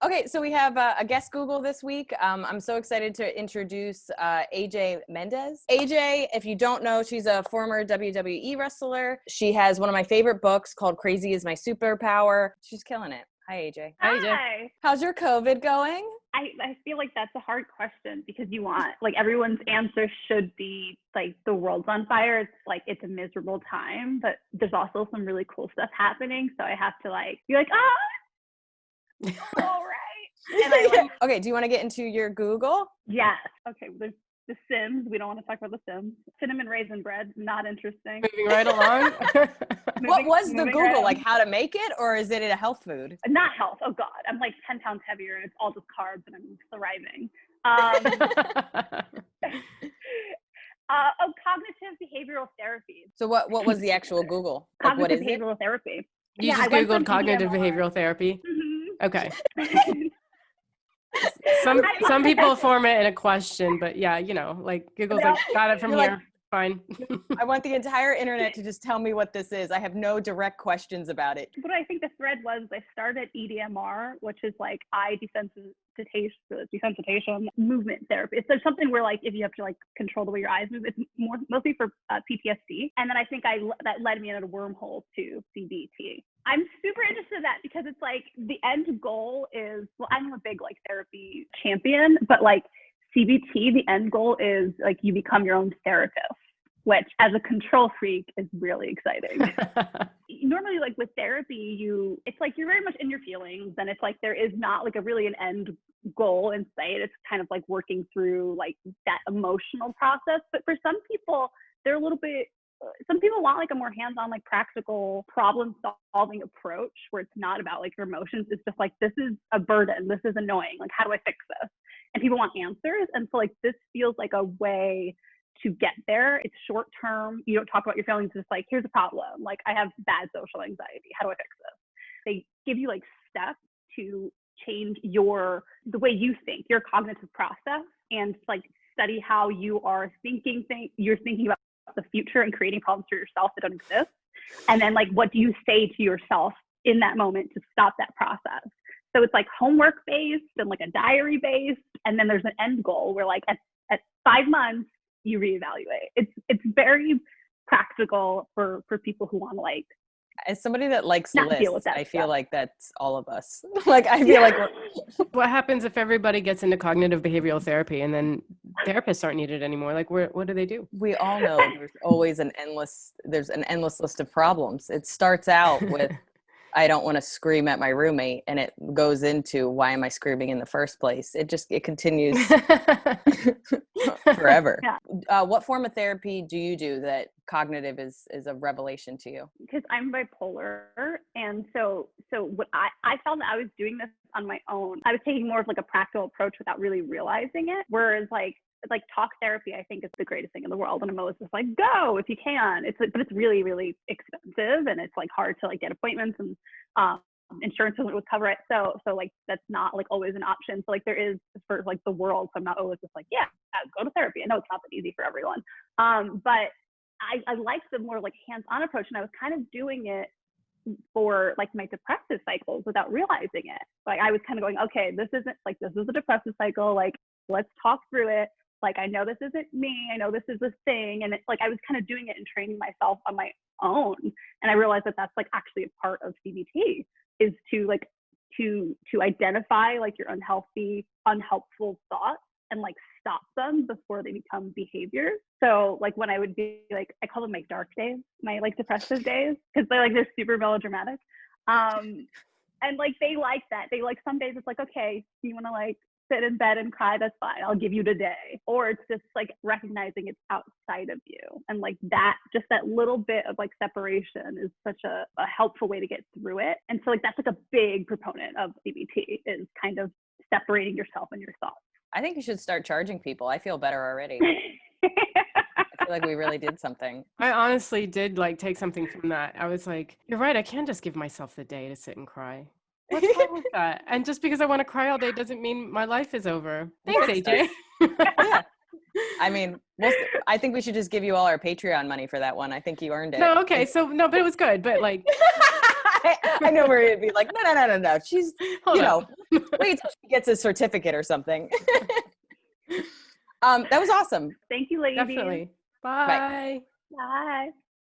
Okay, so we have a guest Google this week. I'm so excited to introduce AJ Mendes. AJ, if you don't know, she's a former WWE wrestler. She has one of my favorite books called Crazy is My Superpower. She's killing it. Hi, AJ. Hi. AJ. How's your COVID going? I feel like that's a hard question because you want, like, everyone's answer should be like the world's on fire. It's like, it's a miserable time, but there's also some really cool stuff happening. So I have to like be like, all right. And I like, okay, do you want to get into your Google? yes. Okay, there's The Sims. We don't want to talk about The Sims. Cinnamon raisin bread, not interesting. Moving right along. What was the Google? right Like on. how to make it, or is it a health food? Not health. Oh God, I'm like 10 pounds heavier and it's all just carbs and I'm thriving. Cognitive behavioral therapy. So what was the actual Google? Like, what Cognitive is it? behavioral therapy. You I just went from Googled cognitive EMDR. behavioral therapy. Mhm. Okay. Some people form it in a question, but yeah, you know, like Google's like, got it from You're here. like, Fine. I want the entire internet to just tell me what this is. I have no direct questions about it. What I think the thread was, I started EMDR, which is like eye desensitization movement therapy. It's something where like if you have to like control the way your eyes move, it's mostly for PTSD. And then I think that led me in a wormhole to CBT. I'm super interested in that because it's like the end goal is, well, I'm a big like therapy champion, but like CBT, the end goal is like you become your own therapist, which as a control freak is really exciting. Normally, like with therapy, it's like you're very much in your feelings, and it's like there is not like an end goal in sight. It's kind of like working through like that emotional process. But for some people, they're a little bit, some people want like a more hands-on, like practical problem solving approach where it's not about like your emotions. It's just like, this is a burden. This is annoying. Like, how do I fix this? And people want answers. And so like, this feels like a way to get there. It's short term. You don't talk about your feelings. It's just like, here's a problem. Like, I have bad social anxiety. How do I fix this? They give you like steps to change the way you think, your cognitive process, and like study how you are you're thinking about the future and creating problems for yourself that don't exist. And then like, what do you say to yourself in that moment to stop that process? So it's like homework based and like a diary based. And then there's an end goal where like at 5 months, you reevaluate. It's very practical for people who want to like, as somebody that likes not lists, deal with that I feel stuff. like that's all of us. Like, I feel like What happens if everybody gets into cognitive behavioral therapy and then therapists aren't needed anymore? Like, what do they do? we all know there's always an endless list of problems. It starts out with, I don't want to scream at my roommate, and it goes into, why am I screaming in the first place? It continues forever. Yeah. What form of therapy do you do that cognitive is a revelation to you? Because I'm bipolar, and so what I found that I was doing this on my own. I was taking more of like a practical approach without really realizing it. Whereas like talk therapy, I think is the greatest thing in the world, and I'm always just like, go if you can. But it's really, really expensive, and it's like hard to like get appointments, and insurance doesn't cover it. So like that's not like always an option. So like there is for like the world. So I'm not always just like, yeah, go to therapy. I know it's not that easy for everyone. But I like the more like hands-on approach, and I was kind of doing it for like my depressive cycles without realizing it. Like I was kind of going, okay, this is a depressive cycle. Like, let's talk through it. Like, I know this isn't me. I know this is a thing. And it's like, I was kind of doing it and training myself on my own. And I realized that that's like actually a part of CBT, is to like, to identify like your unhelpful thoughts and like stop them before they become behaviors. So like when I would be like, I call them my dark days, my like depressive days, because they're super melodramatic. And like, they like that. They like, some days it's like, okay, you want to like sit in bed and cry, that's fine. I'll give you today. Or it's just like recognizing it's outside of you. And like that, just that little bit of like separation is such a helpful way to get through it. And so like, that's like a big proponent of CBT, is kind of separating yourself and your thoughts. I think you should start charging people. I feel better already. I feel like we really did something. I honestly did like take something from that. I was like, you're right. I can't just give myself the day to sit and cry. What's wrong with that? And just because I want to cry all day doesn't mean my life is over. Thanks, AJ. Yeah. I mean, I think we should just give you all our Patreon money for that one. I think you earned it. No, okay. So no, but it was good. But like, I know where he'd be like, no. She's, Hold up. wait till she gets a certificate or something. That was awesome. Thank you, ladies. Definitely. Bye. Bye.